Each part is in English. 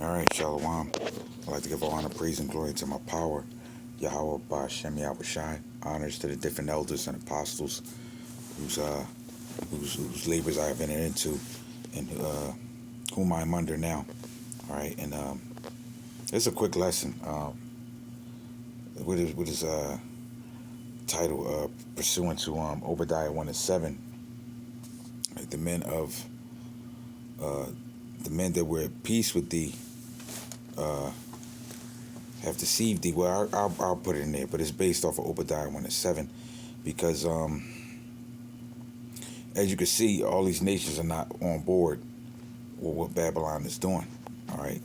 All right, Shalom. I'd like to give all honor, praise, and glory to my power, Yahweh Bashem Yahweh Shai. Honors to the different elders and apostles whose labors I have entered into and whom I am under now. All right, and it's a quick lesson. With his title, pursuant to Obadiah 1:7, like the men that were at peace with thee have deceived thee. Well, I'll put it in there, but it's based off of Obadiah 1:7, because as you can see, all these nations are not on board with what Babylon is doing. All right,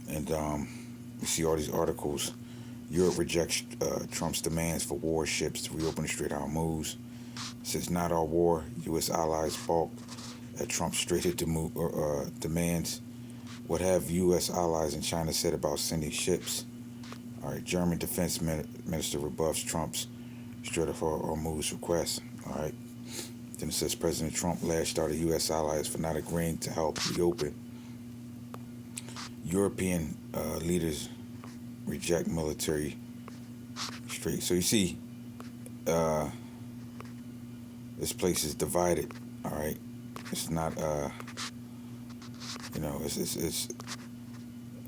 and you see all these articles. Europe rejects Trump's demands for warships to reopen the Strait of Hormuz. Says not our war. U.S. allies balk at Trump's stated demands. What have U.S. allies in China said about sending ships? All right, German defense minister rebuffs Trump's Strait of Hormuz request. All right. Then it says President Trump lashed out at U.S. allies for not agreeing to help reopen. European leaders reject military strait. So you see, this place is divided. All right, it's not.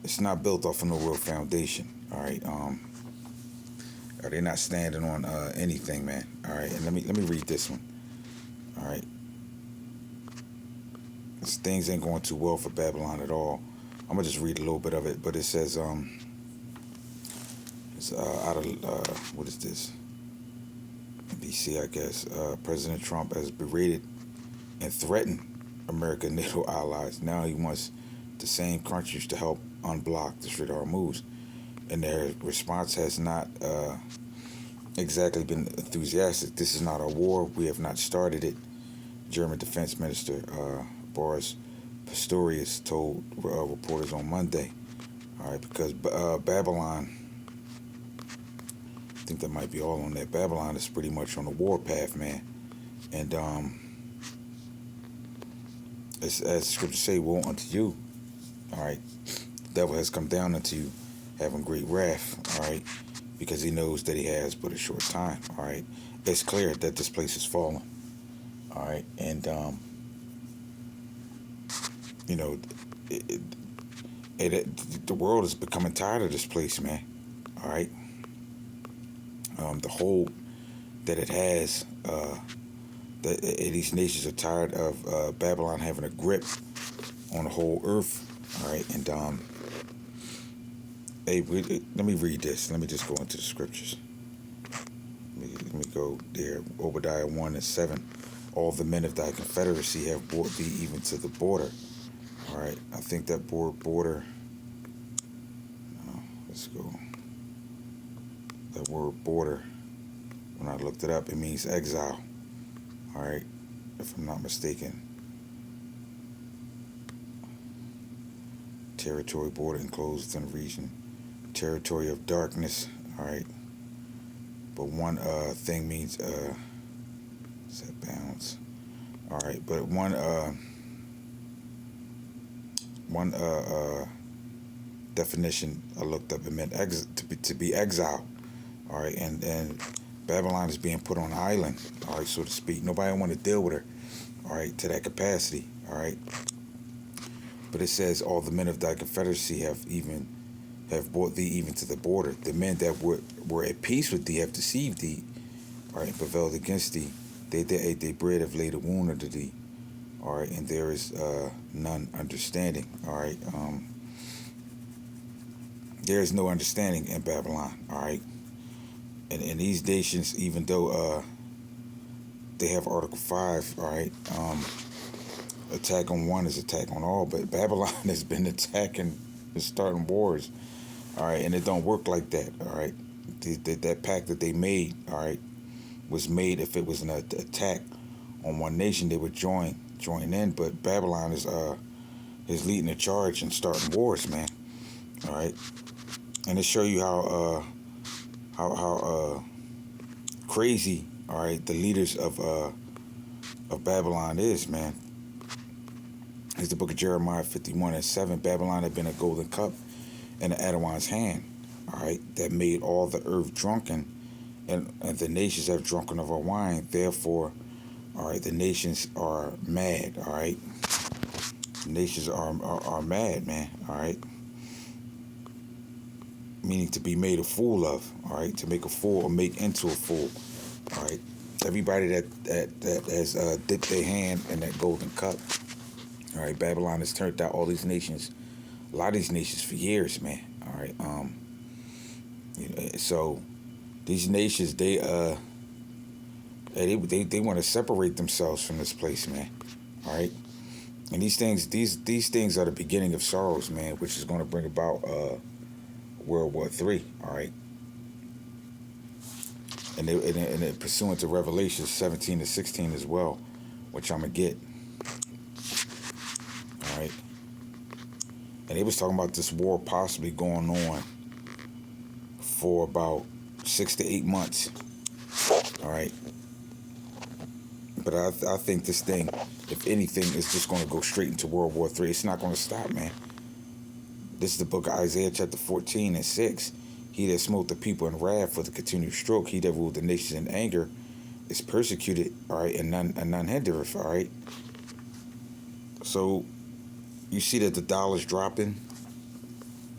It's not built off of no real foundation. All right. They're not standing on anything, man. All right, and let me read this one. All right. Things ain't going too well for Babylon at all. I'm gonna just read a little bit of it, but it says it's out of what is this? DC, I guess. President Trump has berated and threatened American NATO allies. Now he wants the same countries to help unblock the Strait of Hormuz, and their response has not exactly been enthusiastic. This is not a war. We have not started it. German Defense Minister Boris Pistorius told reporters on Monday. All right, because Babylon, I think that might be all on that. Babylon is pretty much on the war path, man. And as scripture say, woe unto you. All right, the devil has come down unto you, having great wrath. All right, because he knows that he has but a short time. All right, it's clear that this place is falling. All right, and the world is becoming tired of this place, man. All right, the hold that it has, that these nations are tired of Babylon having a grip on the whole earth. All right, and let me read this. Let me just go into the scriptures. Let me go there. Obadiah 1:7. All the men of thy confederacy have brought thee even to the border. All right, I think that border. Let's go. That word border, when I looked it up, it means exile. All right, if I'm not mistaken. Territory, border, enclosed in region. Territory of darkness. All right. But one thing means set bounds. All right, but one definition I looked up, it meant to be exiled. All right, and Babylon is being put on an island. All right, so to speak. Nobody want to deal with her. All right, to that capacity. All right. But it says all the men of thy confederacy have brought thee even to the border. The men that were at peace with thee have deceived thee, all right, and prevailed against thee. They ate their bread, have laid a wound unto thee, all right, and there is none understanding, all right. There is no understanding in Babylon, all right. And these nations, even though they have Article 5, all right, attack on one is attack on all, but Babylon has been attacking and starting wars, all right, and it don't work like that, all right. That pact that they made, all right, was made if it was an attack on one nation, they would join in, but Babylon is leading the charge and starting wars, man, all right, and to show you how crazy, all right, the leaders of Babylon is, man. It's the book of Jeremiah 51:7. Babylon had been a golden cup in the Adawan's hand, all right, that made all the earth drunken, and the nations have drunken of her wine. Therefore, all right, the nations are mad, all right. The nations are mad, man, all right. Meaning to be made a fool of, all right, to make a fool or make into a fool, all right. Everybody that has dipped their hand in that golden cup, all right. Babylon has turned out all these nations, a lot of these nations for years, man, all right. So these nations, they want to separate themselves from this place, man, all right. And these things are the beginning of sorrows, man, which is going to bring about World War III, all right? And they pursuant to Revelation 17-16 as well, which I'm going to get, all right? And they was talking about this war possibly going on for about 6 to 8 months, all right? But I think this thing, if anything, is just going to go straight into World War III. It's not going to stop, man. This is the book of Isaiah chapter 14:6. He that smote the people in wrath for the continued stroke, he that ruled the nations in anger, is persecuted, all right, and none hindereth, all right. So you see that the dollar's dropping.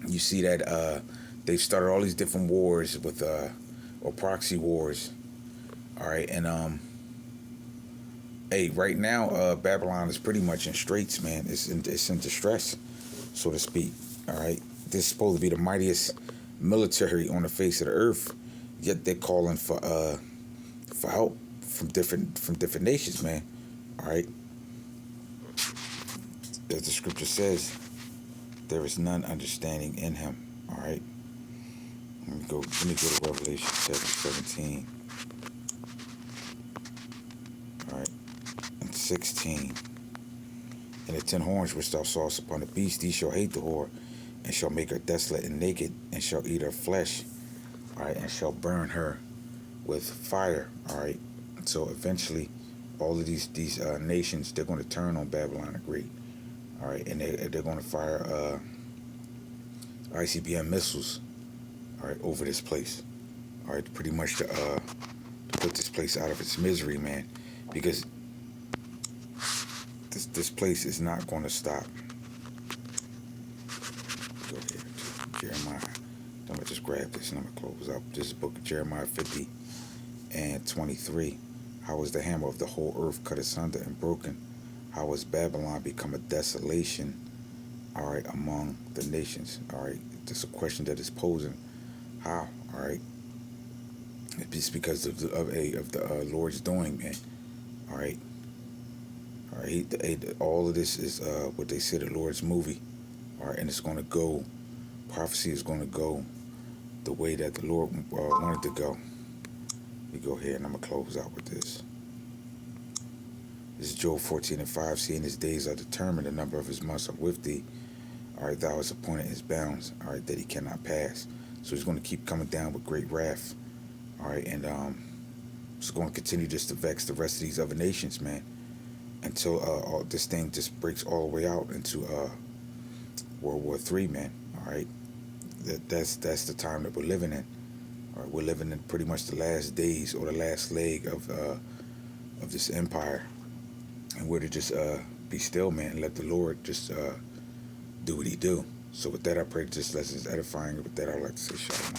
You see that they've started all these different wars with or proxy wars, all right. And hey, right now Babylon is pretty much in straits, man. It's in distress, so to speak. All right, this is supposed to be the mightiest military on the face of the earth, yet they're calling for help from different nations, man. All right, as the scripture says, there is none understanding in him. All right, let me go to Revelation chapter 17. All right, and 16. And the 10 horns which thou sawest upon the beast, these shall hate the whore, and shall make her desolate and naked, and shall eat her flesh, all right, and shall burn her with fire, all right. So eventually, all of these nations, they're going to turn on Babylon the Great, all right, and they're going to fire ICBM missiles, all right, over this place, all right, pretty much to put this place out of its misery, man, because this place is not going to stop. Go here to Jeremiah. I'm going to just grab this and I'm going to close out. This is book of Jeremiah 50:23. How is the hammer of the whole earth cut asunder and broken? How has Babylon become a desolation, all right, among the nations? All right, this is a question that is posing. How? All right, it's because of the Lord's doing, man. All right. All right, all of this is what they say the Lord's movie. All right, and it's going to go, prophecy is going to go the way that the Lord wanted to go. We go here, and I'm going to close out with this. This is Job 14:5. Seeing his days are determined, the number of his months are with thee. All right, thou hast appointed his bounds, all right, that he cannot pass. So he's going to keep coming down with great wrath. All right, and it's going to continue just to vex the rest of these other nations, man, until all this thing just breaks all the way out into World War III, man. All right, that's the time that we're living in. All right, we're living in pretty much the last days or the last leg of this empire, and we're to just be still, man, and let the Lord just do what he do. So with that, I pray that this lesson is edifying. With that, I'd like to say shalom.